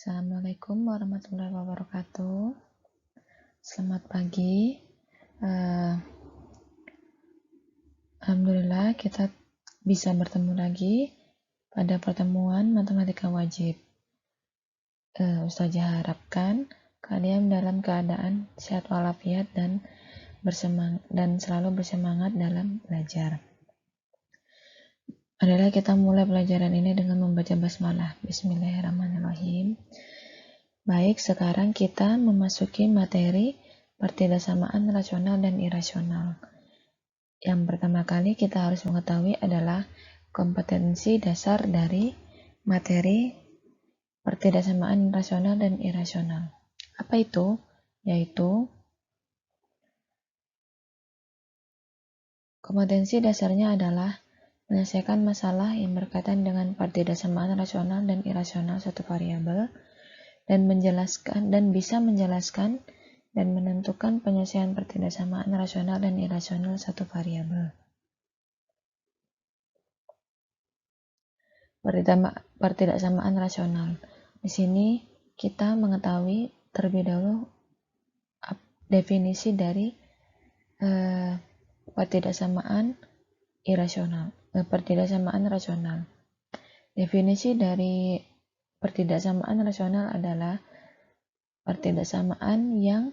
Assalamualaikum warahmatullahi wabarakatuh. Selamat pagi. Alhamdulillah kita bisa bertemu lagi pada pertemuan matematika wajib. Ustazah harapkan kalian dalam keadaan sehat walafiat dan selalu bersemangat dalam belajar. Adalah kita mulai pelajaran ini dengan membaca basmalah. Bismillahirrahmanirrahim. Baik, sekarang kita memasuki materi pertidaksamaan rasional dan irasional. Yang pertama kali kita harus mengetahui adalah kompetensi dasar dari materi pertidaksamaan rasional dan irasional. Apa itu? Yaitu kompetensi dasarnya adalah menyelesaikan masalah yang berkaitan dengan pertidaksamaan rasional dan irasional suatu variabel dan bisa menjelaskan dan menentukan penyelesaian pertidaksamaan rasional dan irasional satu variabel. Pertidaksamaan rasional. Di sini kita mengetahui terlebih dahulu definisi dari pertidaksamaan rasional. Definisi dari pertidaksamaan rasional adalah pertidaksamaan yang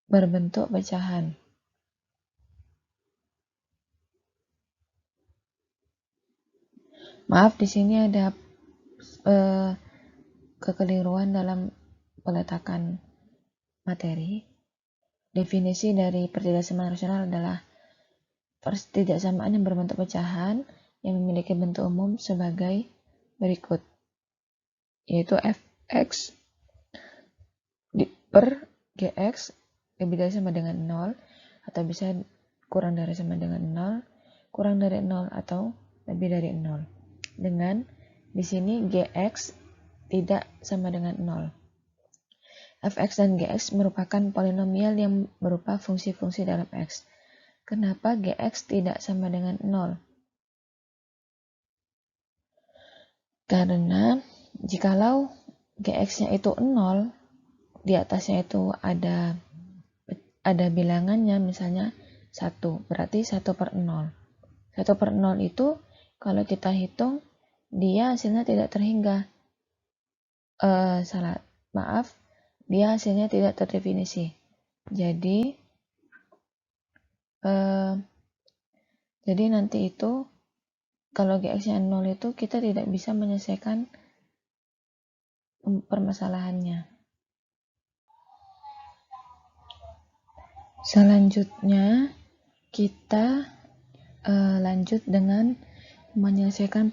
berbentuk pecahan. Maaf, di sini ada kekeliruan dalam peletakan materi. Definisi dari pertidaksamaan rasional adalah pertidaksamaan yang berbentuk pecahan yang memiliki bentuk umum sebagai berikut, yaitu fx per gx lebih dari sama dengan 0, atau bisa kurang dari sama dengan 0, kurang dari 0, atau lebih dari 0. Dengan di sini gx tidak sama dengan 0. Fx dan gx merupakan polinomial yang berupa fungsi-fungsi dalam x. Kenapa gx tidak sama dengan 0? Karena jikalau gx-nya itu 0, di atasnya itu ada bilangannya, misalnya 1, berarti 1 per 0. 1 per 0 itu kalau kita hitung, dia hasilnya tidak terhingga. Dia hasilnya tidak terdefinisi. Jadi nanti itu kalau gx-nya 0 itu kita tidak bisa menyelesaikan permasalahannya. Selanjutnya kita lanjut dengan menyelesaikan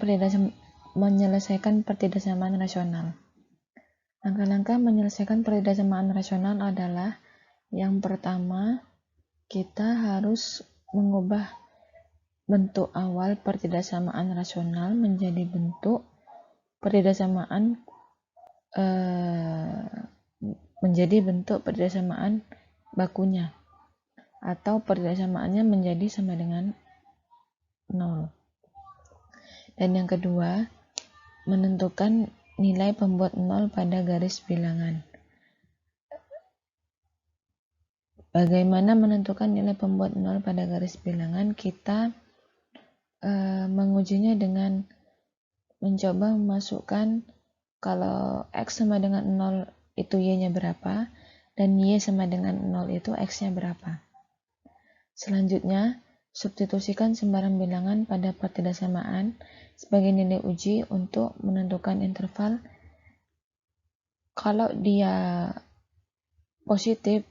pertidaksamaan rasional. Langkah-langkah menyelesaikan pertidaksamaan rasional adalah yang pertama, kita harus mengubah bentuk awal pertidaksamaan rasional menjadi bentuk pertidaksamaan bakunya, atau pertidaksamaannya menjadi sama dengan 0. Dan yang kedua, menentukan nilai pembuat 0 pada garis bilangan. Bagaimana menentukan nilai pembuat 0 pada garis bilangan? Kita mengujinya dengan mencoba memasukkan kalau x sama dengan 0 itu y-nya berapa, dan y sama dengan 0 itu x-nya berapa. Selanjutnya, substitusikan sembarang bilangan pada pertidaksamaan sebagai nilai uji untuk menentukan interval. Kalau dia positif,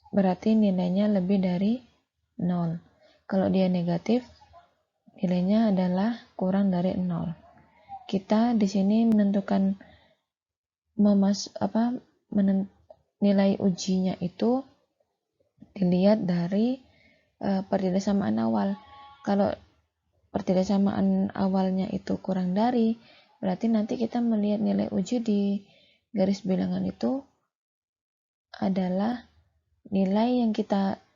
berarti nilainya lebih dari 0. Kalau dia negatif, nilainya adalah kurang dari 0. Kita di sini menentukan nilai ujinya itu dilihat dari pertidaksamaan awal. Kalau pertidaksamaan awalnya itu kurang dari, berarti nanti kita melihat nilai uji di garis bilangan itu adalah nilai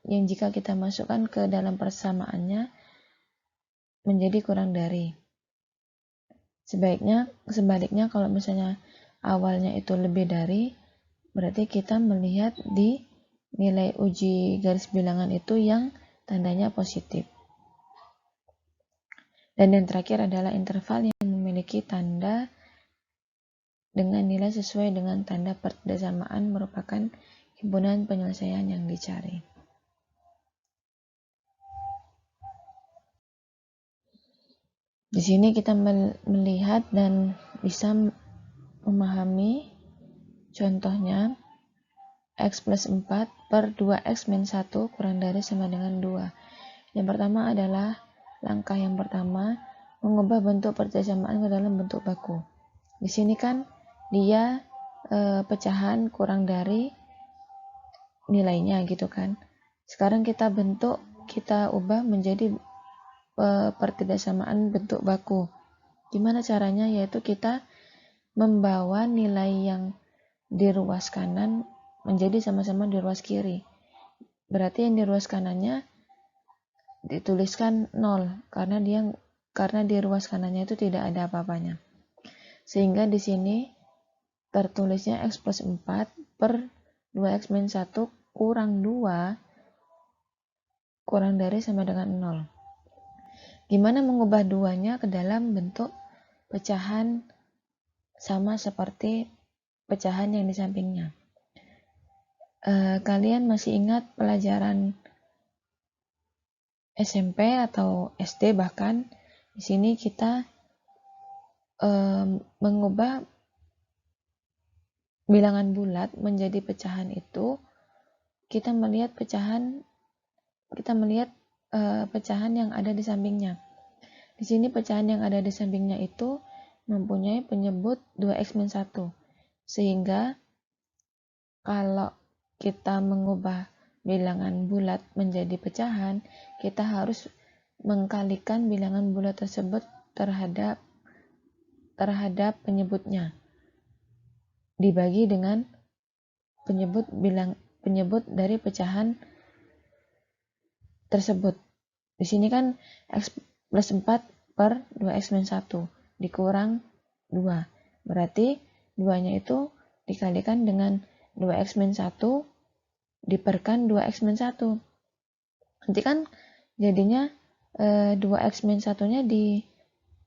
yang jika kita masukkan ke dalam persamaannya menjadi kurang dari. Sebaliknya kalau misalnya awalnya itu lebih dari, berarti kita melihat di nilai uji garis bilangan itu yang tandanya positif. Dan yang terakhir adalah interval yang memiliki tanda dengan nilai sesuai dengan tanda persamaan merupakan himpunan penyelesaian yang dicari. Di sini kita melihat dan bisa memahami contohnya x plus 4 per 2x min 1 kurang dari sama dengan 2. Yang pertama adalah langkah yang pertama, mengubah bentuk persamaan ke dalam bentuk baku. Di sini kan dia pecahan kurang dari nilainya gitu kan. Sekarang kita ubah menjadi pertidaksamaan bentuk baku. Gimana caranya? Yaitu kita membawa nilai yang di ruas kanan menjadi sama-sama di ruas kiri. Berarti yang di ruas kanannya dituliskan 0 karena di ruas kanannya itu tidak ada apa-apanya. Sehingga di sini tertulisnya x plus 4 per 2x min 1 kurang 2 kurang dari sama dengan 0. Gimana mengubah duanya ke dalam bentuk pecahan sama seperti pecahan yang di sampingnya? Kalian masih ingat pelajaran SMP atau SD bahkan? Di sini kita mengubah bilangan bulat menjadi pecahan itu, kita melihat pecahan yang ada di sampingnya. Di sini pecahan yang ada di sampingnya itu mempunyai penyebut 2x min 1. Sehingga kalau kita mengubah bilangan bulat menjadi pecahan, kita harus mengkalikan bilangan bulat tersebut terhadap penyebutnya. Dibagi dengan penyebut dari pecahan tersebut. Di sini kan x plus 4 per 2x min 1 dikurang 2. Berarti 2-nya itu dikalikan dengan 2x min 1 diperkan 2x min 1. Nanti kan jadinya 2x min 1-nya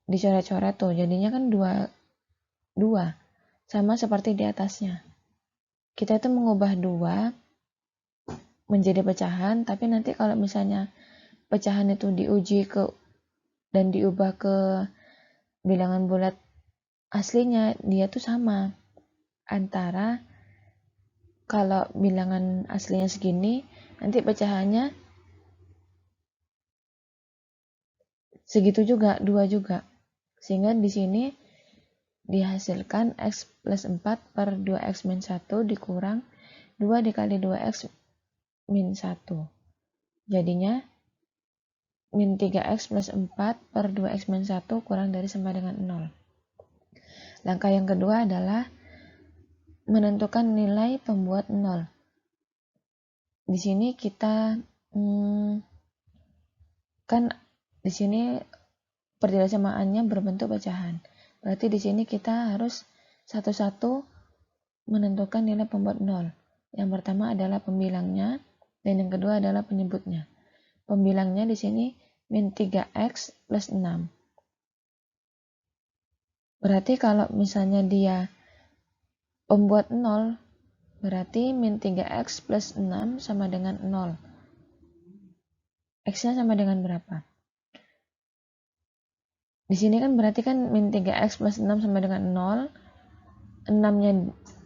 dicoret-coret tuh. Jadinya kan 2 sama seperti di atasnya. Kita itu mengubah 2 menjadi pecahan, tapi nanti kalau misalnya pecahan itu diuji dan diubah ke bilangan bulat aslinya, dia tuh sama. Antara kalau bilangan aslinya segini, nanti pecahannya segitu juga, 2 juga. Sehingga di sini dihasilkan x plus 4 per 2x min 1 dikurang 2 dikali 2x min 1. Jadinya min 3x plus 4 per 2x min 1 kurang dari sama dengan 0. Langkah yang kedua adalah menentukan nilai pembuat 0. Di sini kita kan di sini pertidaksamaannya berbentuk pecahan. Berarti di sini kita harus satu-satu menentukan nilai pembuat 0. Yang pertama adalah pembilangnya dan yang kedua adalah penyebutnya. Pembilangnya di sini min 3x plus 6. Berarti kalau misalnya dia pembuat 0, berarti min 3x plus 6 sama dengan 0. X-nya sama dengan berapa? Di sini kan berarti kan min 3x plus 6 sama dengan 0.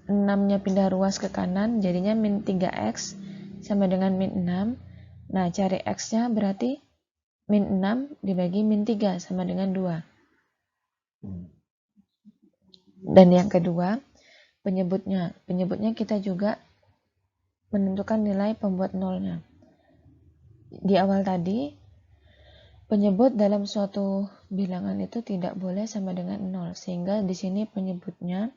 6-nya pindah ruas ke kanan, jadinya min 3x sama dengan min 6. Nah, cari x-nya berarti min 6 dibagi min 3 sama dengan 2. Dan yang kedua, penyebutnya. Penyebutnya kita juga menentukan nilai pembuat 0-nya. Di awal tadi, penyebut dalam suatu bilangan itu tidak boleh sama dengan 0. Sehingga di sini penyebutnya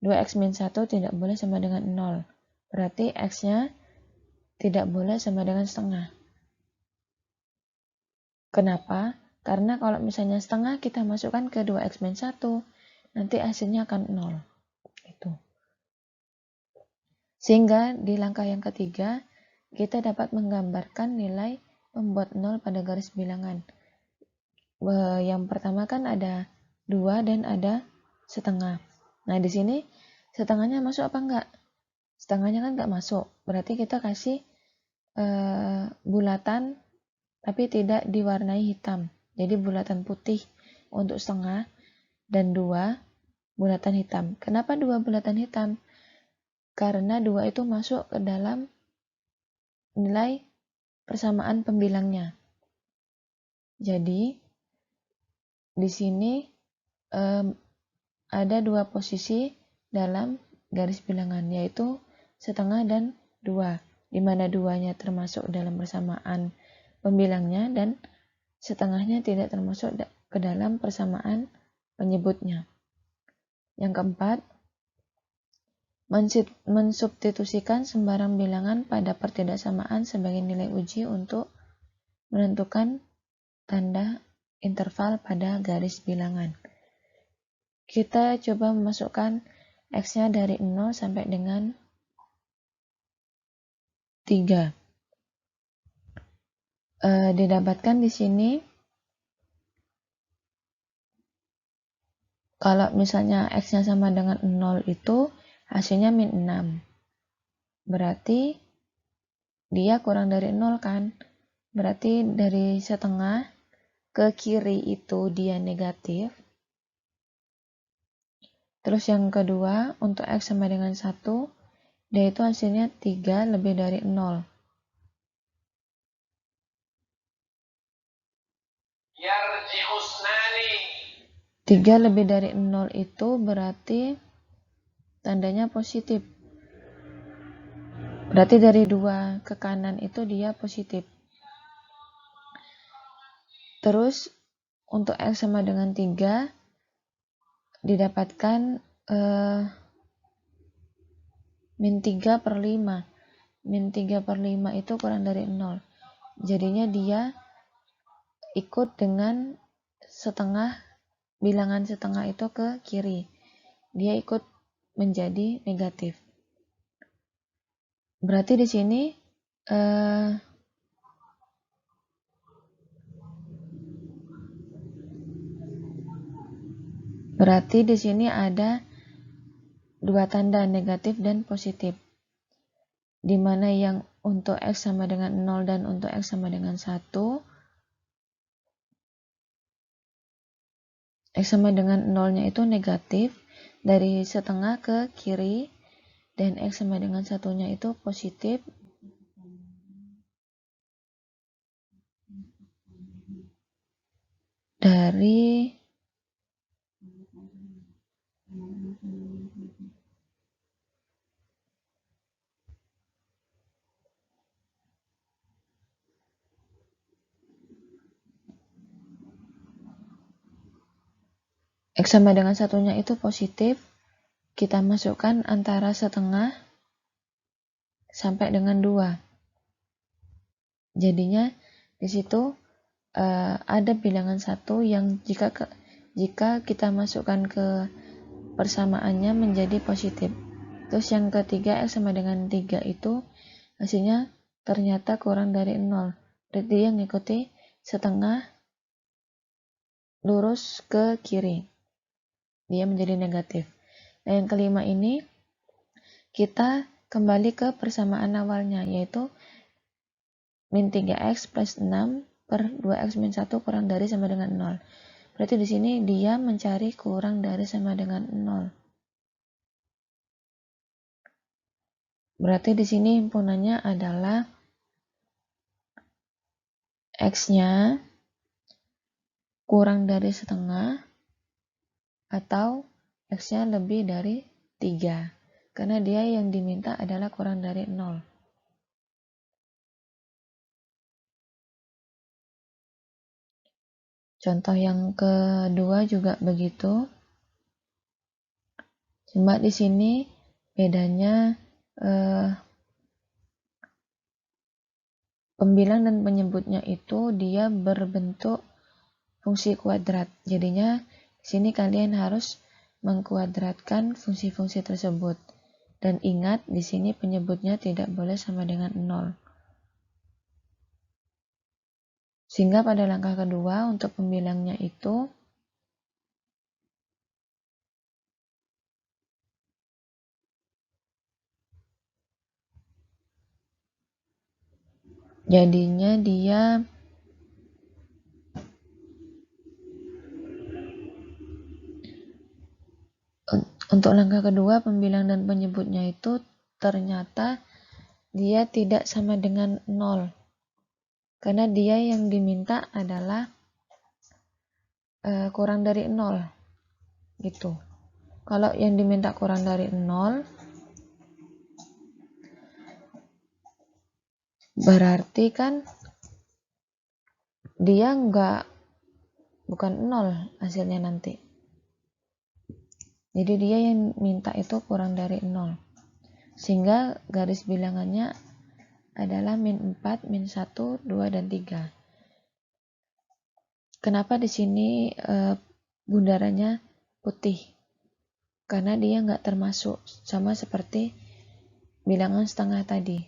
2x min 1 tidak boleh sama dengan 0. Berarti x-nya tidak boleh sama dengan setengah. Kenapa? Karena kalau misalnya setengah kita masukkan ke 2x-1, nanti hasilnya akan 0. Itu. Sehingga di langkah yang ketiga, kita dapat menggambarkan nilai pembuat 0 pada garis bilangan. Yang pertama kan ada 2 dan ada setengah. Nah, di sini setengahnya masuk apa enggak? Setengahnya kan enggak masuk. Berarti kita kasih bulatan tapi tidak diwarnai hitam. Jadi bulatan putih untuk setengah dan 2 bulatan hitam. Kenapa 2 bulatan hitam? Karena 2 itu masuk ke dalam nilai persamaan pembilangnya. Jadi di sini ada 2 posisi dalam garis bilangan, yaitu setengah dan 2, di mana 2-nya termasuk dalam persamaan pembilangnya dan setengahnya tidak termasuk ke dalam persamaan penyebutnya. Yang keempat, mensubstitusikan sembarang bilangan pada pertidaksamaan sebagai nilai uji untuk menentukan tanda interval pada garis bilangan. Kita coba memasukkan X-nya dari 0 sampai dengan 3. Didapatkan di sini, kalau misalnya X-nya sama dengan 0 itu hasilnya min 6. Berarti dia kurang dari 0 kan? Berarti dari setengah ke kiri itu dia negatif. Terus yang kedua, untuk X sama dengan 1, dia itu hasilnya 3 lebih dari 0. 3 lebih dari 0 itu berarti tandanya positif. Berarti dari 2 ke kanan itu dia positif. Terus untuk X sama dengan 3 didapatkan min 3 per 5. Min 3 per 5 itu kurang dari 0. Jadinya dia ikut dengan setengah, bilangan setengah itu ke kiri. Dia ikut menjadi negatif. Berarti di sini ada 2 tanda, negatif dan positif. Di mana yang untuk X sama dengan 0 dan untuk X sama dengan 1, X sama dengan 0-nya itu negatif dari setengah ke kiri, dan X sama dengan 1-nya itu positif dari X sama dengan 1-nya itu positif, kita masukkan antara setengah sampai dengan 2. Jadinya di situ ada bilangan 1 yang jika kita masukkan ke persamaannya menjadi positif. Terus yang ketiga, X sama dengan 3 itu hasilnya ternyata kurang dari 0. Berarti dia mengikuti setengah lurus ke kiri. Dia menjadi negatif. Nah, yang kelima ini kita kembali ke persamaan awalnya, yaitu min 3x plus 6 per 2x min 1 kurang dari sama dengan 0. Berarti di sini dia mencari kurang dari sama dengan 0. Berarti di sini himpunannya adalah X-nya kurang dari setengah atau X-nya lebih dari 3. Karena dia yang diminta adalah kurang dari 0. Contoh yang kedua juga begitu. Cuma di sini bedanya pembilang dan penyebutnya itu dia berbentuk fungsi kuadrat. Jadinya di sini kalian harus mengkuadratkan fungsi-fungsi tersebut. Dan ingat, di sini penyebutnya tidak boleh sama dengan 0. Sehingga pada langkah kedua untuk pembilangnya itu jadinya dia untuk langkah kedua pembilang dan penyebutnya itu ternyata dia tidak sama dengan 0. Karena dia yang diminta adalah kurang dari 0 gitu. Kalau yang diminta kurang dari 0 berarti kan dia bukan 0 hasilnya nanti. Jadi dia yang minta itu kurang dari 0. Sehingga garis bilangannya adalah min 4, min 1, 2, dan 3. Kenapa di sini bundarannya putih? Karena dia nggak termasuk, sama seperti bilangan setengah tadi.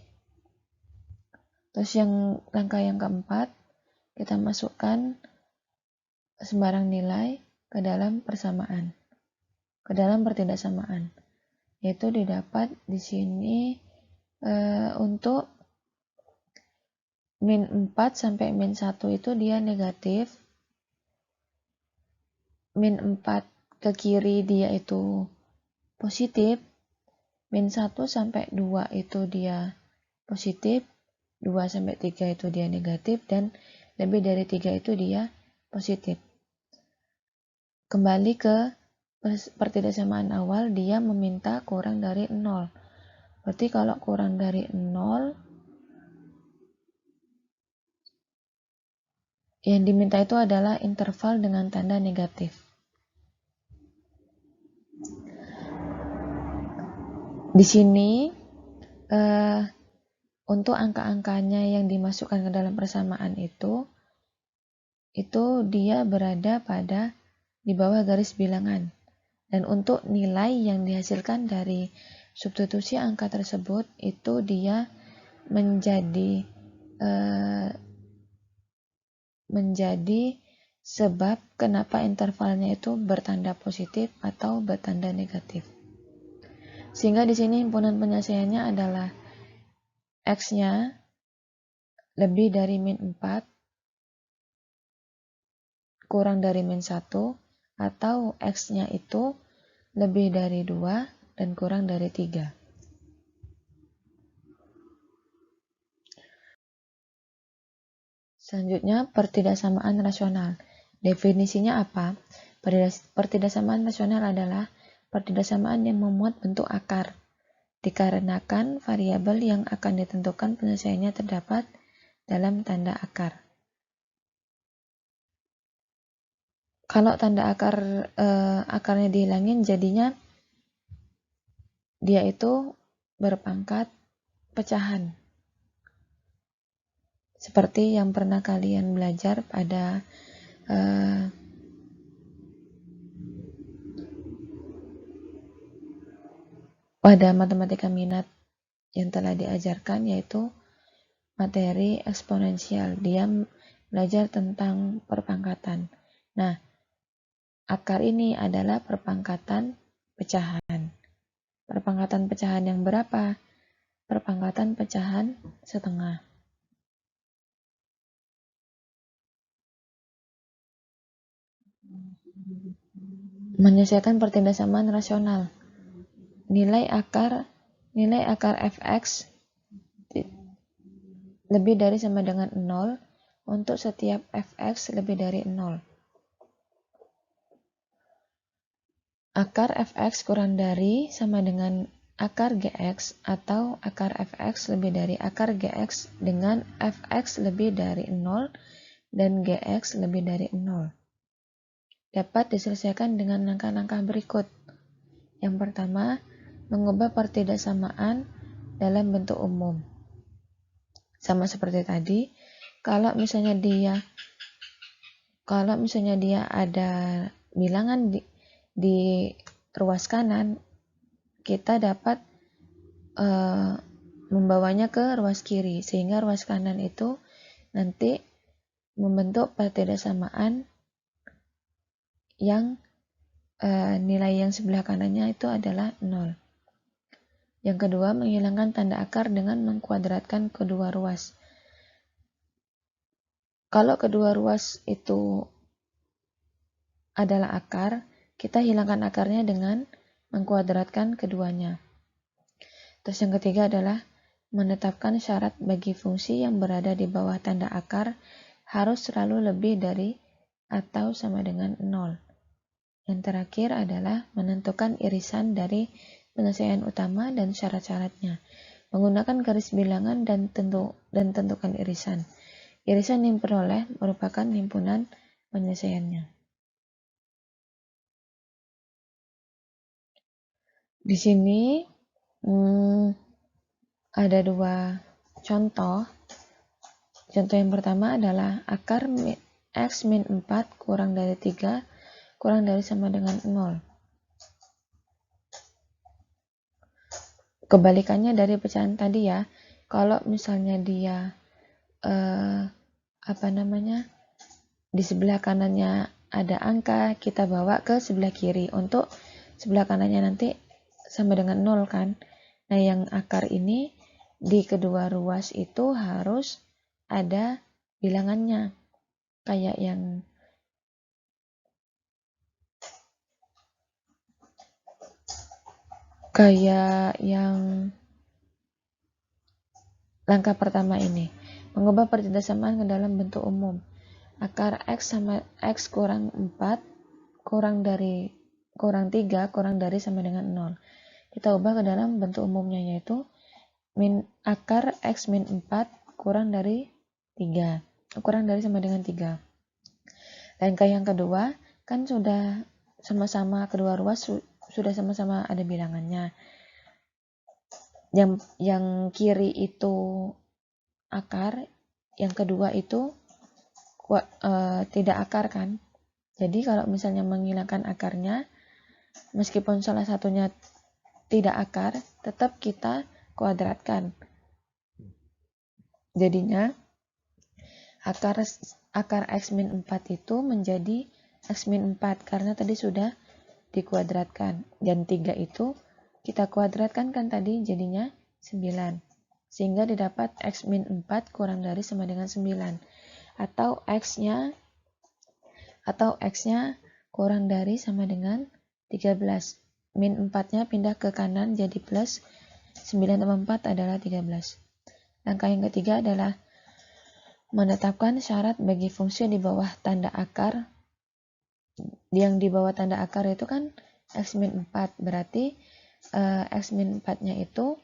Terus langkah yang keempat, kita masukkan sembarang nilai ke dalam persamaan, ke dalam pertidaksamaan. Yaitu didapat di sini untuk min 4 sampai min 1 itu dia negatif. Min 4 ke kiri dia itu positif. Min 1 sampai 2 itu dia positif. 2 sampai 3 itu dia negatif. Dan lebih dari 3 itu dia positif. Kembali ke pertidaksamaan awal, dia meminta kurang dari 0. Berarti kalau kurang dari 0, yang diminta itu adalah interval dengan tanda negatif. Di sini untuk angka-angkanya yang dimasukkan ke dalam persamaan itu dia berada di bawah garis bilangan. Dan untuk nilai yang dihasilkan dari substitusi angka tersebut itu dia menjadi sebab kenapa intervalnya itu bertanda positif atau bertanda negatif. Sehingga di sini himpunan penyelesaiannya adalah X-nya lebih dari min 4 kurang dari min 1 atau X-nya itu lebih dari 2 dan kurang dari 3. Selanjutnya, pertidaksamaan rasional. Definisinya apa? Pertidaksamaan rasional adalah pertidaksamaan yang memuat bentuk akar, dikarenakan variabel yang akan ditentukan penyelesaiannya terdapat dalam tanda akar. Kalau tanda akarnya dihilangin, jadinya dia itu berpangkat pecahan. Seperti yang pernah kalian belajar pada matematika minat yang telah diajarkan, yaitu materi eksponensial. Dia belajar tentang perpangkatan. Nah, akar ini adalah perpangkatan pecahan. Perpangkatan pecahan yang berapa? Perpangkatan pecahan setengah. Menyelesaikan pertidaksamaan rasional. Nilai akar fx lebih dari sama dengan 0 untuk setiap fx lebih dari 0. Akar fx kurang dari sama dengan akar gx atau akar fx lebih dari akar gx dengan fx lebih dari 0 dan gx lebih dari 0. Dapat diselesaikan dengan langkah-langkah berikut. Yang pertama, mengubah pertidaksamaan dalam bentuk umum. Sama seperti tadi, kalau misalnya dia Kalau misalnya dia ada bilangan di ruas kanan, kita dapat membawanya ke ruas kiri, sehingga ruas kanan itu nanti membentuk pertidasamaan yang nilai yang sebelah kanannya itu adalah 0. Yang kedua, menghilangkan tanda akar dengan mengkuadratkan kedua ruas. Kalau kedua ruas itu adalah akar, kita hilangkan akarnya dengan mengkuadratkan keduanya. Terus yang ketiga adalah menetapkan syarat bagi fungsi yang berada di bawah tanda akar harus selalu lebih dari atau sama dengan 0. Yang terakhir adalah menentukan irisan dari penyelesaian utama dan syarat-syaratnya. Menggunakan garis bilangan dan tentukan irisan. Irisan yang diperoleh merupakan himpunan penyelesaiannya. Di sini ada dua contoh. Contoh yang pertama adalah akar X min 4 kurang dari 3 kurang dari sama dengan 0. Kebalikannya dari pecahan tadi ya. Kalau misalnya dia di sebelah kanannya ada angka, kita bawa ke sebelah kiri untuk sebelah kanannya nanti sama dengan 0 kan. Nah, yang akar ini di kedua ruas itu harus ada bilangannya. Kayak yang langkah pertama ini. Mengubah pertidasamaan ke dalam bentuk umum. Akar X sama X kurang 4 kurang 3 kurang dari sama dengan 0. Kita ubah ke dalam bentuk umumnya, yaitu akar X min 4 kurang dari 3 kurang dari sama dengan 3. Langkah yang kedua kan sudah sama-sama kedua ruas sudah sama-sama ada bilangannya. Yang kiri itu akar, yang kedua itu tidak akar kan. Jadi kalau misalnya menghilangkan akarnya, meskipun salah satunya tidak akar, tetap kita kuadratkan. Jadinya akar X min 4 itu menjadi X min 4 karena tadi sudah dikuadratkan. Dan 3 itu kita kuadratkan kan tadi jadinya 9. Sehingga didapat X min 4 kurang dari sama dengan 9. Atau X-nya kurang dari sama dengan 13. Min 4-nya pindah ke kanan jadi plus, 9 tambah 4 adalah 13. Langkah yang ketiga adalah menetapkan syarat bagi fungsi di bawah tanda akar. Yang di bawah tanda akar itu kan X min 4, berarti X min 4-nya itu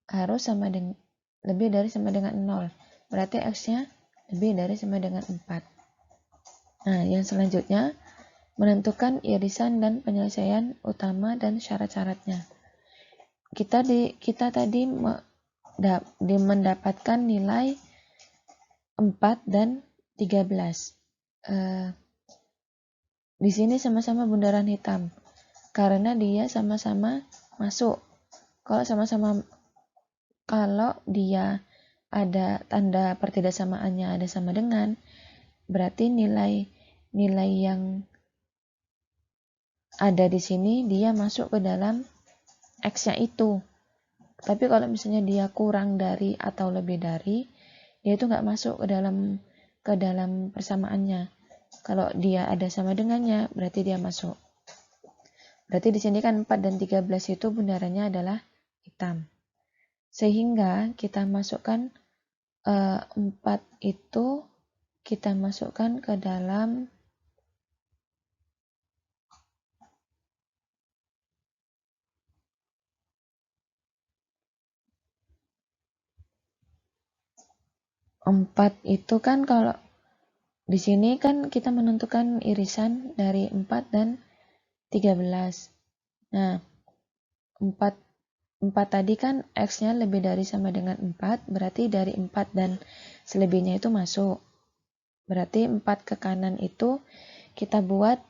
harus sama dengan lebih dari sama dengan 0. Berarti X-nya lebih dari sama dengan 4. Nah, yang selanjutnya menentukan irisan dan penyelesaian utama dan syarat-syaratnya. Kita tadi mendapatkan nilai 4 dan 13. Di sini sama-sama bundaran hitam karena dia sama-sama masuk. Kalau dia ada tanda pertidaksamaannya ada sama dengan, berarti nilai yang ada di sini dia masuk ke dalam X-nya itu. Tapi kalau misalnya dia kurang dari atau lebih dari, dia itu nggak masuk ke dalam persamaannya. Kalau dia ada sama dengannya, berarti dia masuk. Berarti di sini kan 4 dan 13 itu bundarannya adalah hitam. Sehingga kita masukkan 4 itu kita masukkan ke dalam itu kan kalau di sini kan kita menentukan irisan dari 4 dan 13. Nah, 4 tadi kan X-nya lebih dari sama dengan 4, berarti dari 4 dan selebihnya itu masuk. Berarti 4 ke kanan itu kita buat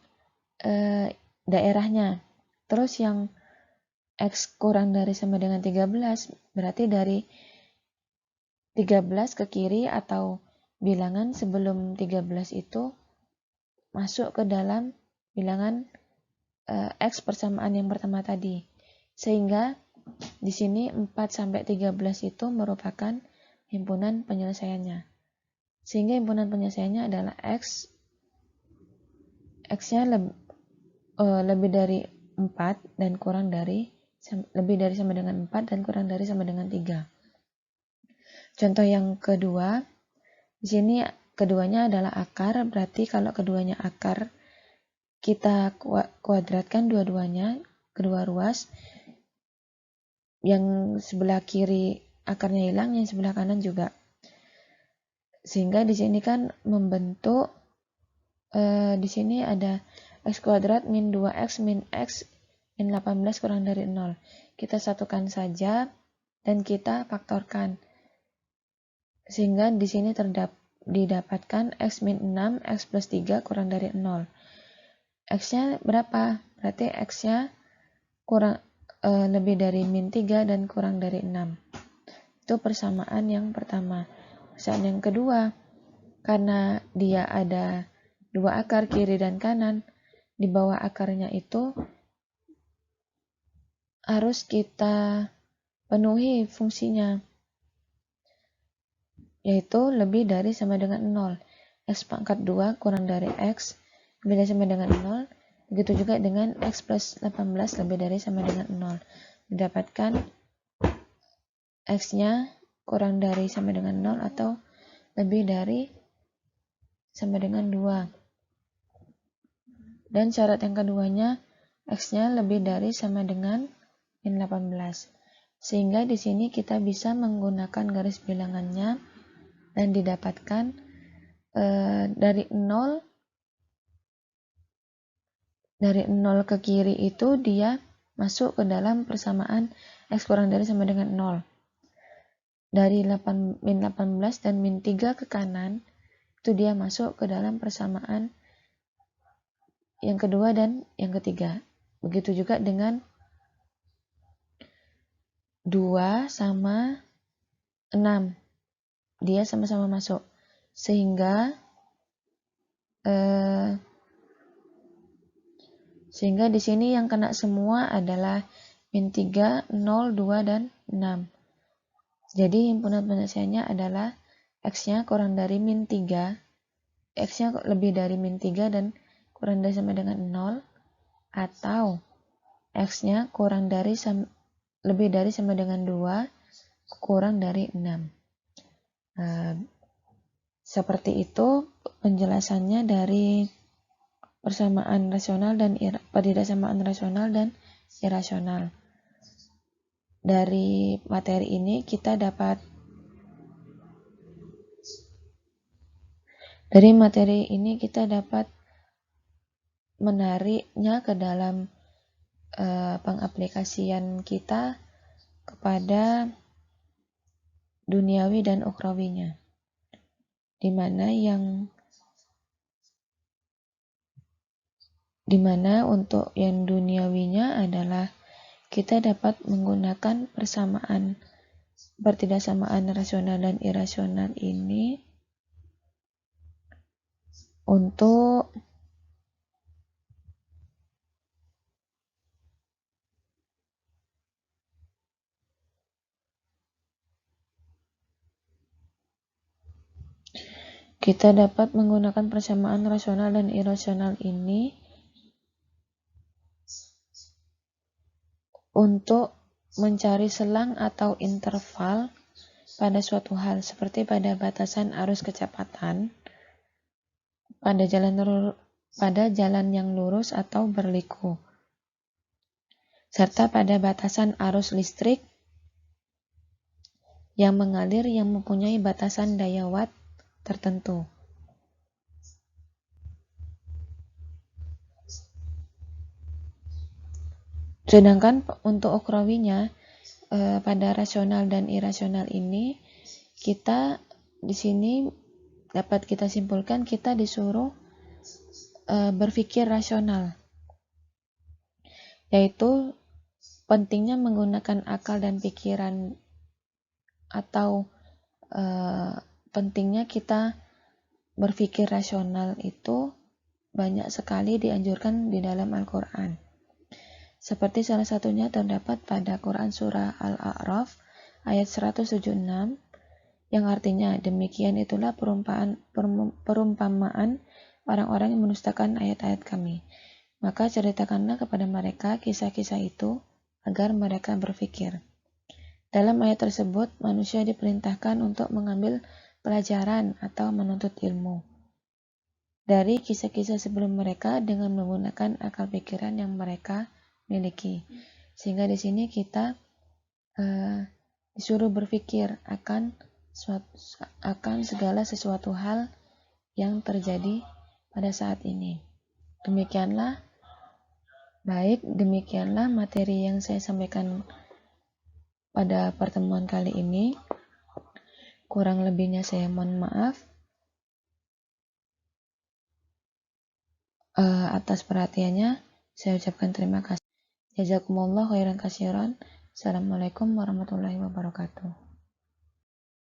daerahnya. Terus yang X kurang dari sama dengan 13, berarti dari 13 ke kiri atau bilangan sebelum 13 itu masuk ke dalam bilangan X persamaan yang pertama tadi. Sehingga di sini 4 sampai 13 itu merupakan himpunan penyelesaiannya. Sehingga himpunan penyelesaiannya adalah X-nya lebih dari 4 dan kurang dari lebih dari sama dengan 4 dan kurang dari sama dengan 3. Contoh yang kedua, di sini keduanya adalah akar, berarti kalau keduanya akar kita kuadratkan dua-duanya, kedua ruas. Yang sebelah kiri akarnya hilang, yang sebelah kanan juga. Sehingga di sini kan membentuk di sini ada x kuadrat min 2x min x min 18 kurang dari 0. Kita satukan saja dan kita faktorkan. Sehingga di sini didapatkan x min 6, x plus 3 kurang dari 0. X-nya berapa? Berarti X-nya kurang lebih dari min 3 dan kurang dari 6. Itu persamaan yang pertama. Persamaan yang kedua, karena dia ada dua akar kiri dan kanan, di bawah akarnya itu harus kita penuhi fungsinya, yaitu lebih dari sama dengan 0. X pangkat 2 kurang dari X lebih dari sama dengan 0. Begitu juga dengan X plus 18 lebih dari sama dengan 0. Mendapatkan X-nya kurang dari sama dengan 0 atau lebih dari sama dengan 2. Dan syarat yang keduanya, X-nya lebih dari sama dengan min 18. Sehingga di sini kita bisa menggunakan garis bilangannya dan didapatkan dari 0 ke kiri itu dia masuk ke dalam persamaan X kurang dari sama dengan 0. Dari min 18 dan min 3 ke kanan, itu dia masuk ke dalam persamaan yang kedua dan yang ketiga. Begitu juga dengan 2 sama 6. Dia sama-sama masuk. Sehingga di sini yang kena semua adalah min 3, 0, 2, dan 6. Jadi himpunan penyelesaiannya adalah X-nya kurang dari min 3, X-nya lebih dari min 3 dan kurang dari sama dengan 0, atau X-nya kurang dari lebih dari sama dengan 2, kurang dari 6. Seperti itu penjelasannya dari persamaan rasional dan persamaan rasional dan irasional. Dari materi ini kita dapat menariknya ke dalam pengaplikasian kita kepada duniawi dan ukhrawinya, di mana untuk yang duniawinya adalah kita dapat menggunakan persamaan pertidaksamaan rasional dan irasional ini untuk kita dapat menggunakan persamaan rasional dan irasional ini untuk mencari selang atau interval pada suatu hal, seperti pada batasan arus kecepatan, pada jalan yang lurus atau berliku, serta pada batasan arus listrik yang mengalir yang mempunyai batasan daya watt tertentu. Sedangkan untuk ukhrawinya, pada rasional dan irasional ini, kita di sini dapat kita simpulkan, kita disuruh berpikir rasional, yaitu pentingnya menggunakan akal dan pikiran, atau pentingnya kita berpikir rasional itu banyak sekali dianjurkan di dalam Al-Quran. Seperti salah satunya terdapat pada Quran Surah Al-A'raf ayat 176, yang artinya, demikian itulah perumpamaan orang-orang yang menustakan ayat-ayat kami. Maka ceritakanlah kepada mereka kisah-kisah itu agar mereka berpikir. Dalam ayat tersebut, manusia diperintahkan untuk mengambil pelajaran atau menuntut ilmu dari kisah-kisah sebelum mereka dengan menggunakan akal pikiran yang mereka miliki. Sehingga di sini kita disuruh berpikir akan segala sesuatu hal yang terjadi pada saat ini. Demikianlah materi yang saya sampaikan pada pertemuan kali ini. Kurang lebihnya saya mohon maaf. Atas perhatiannya saya ucapkan terima kasih. Jazakumullah khairan katsiran. Assalamualaikum warahmatullahi wabarakatuh.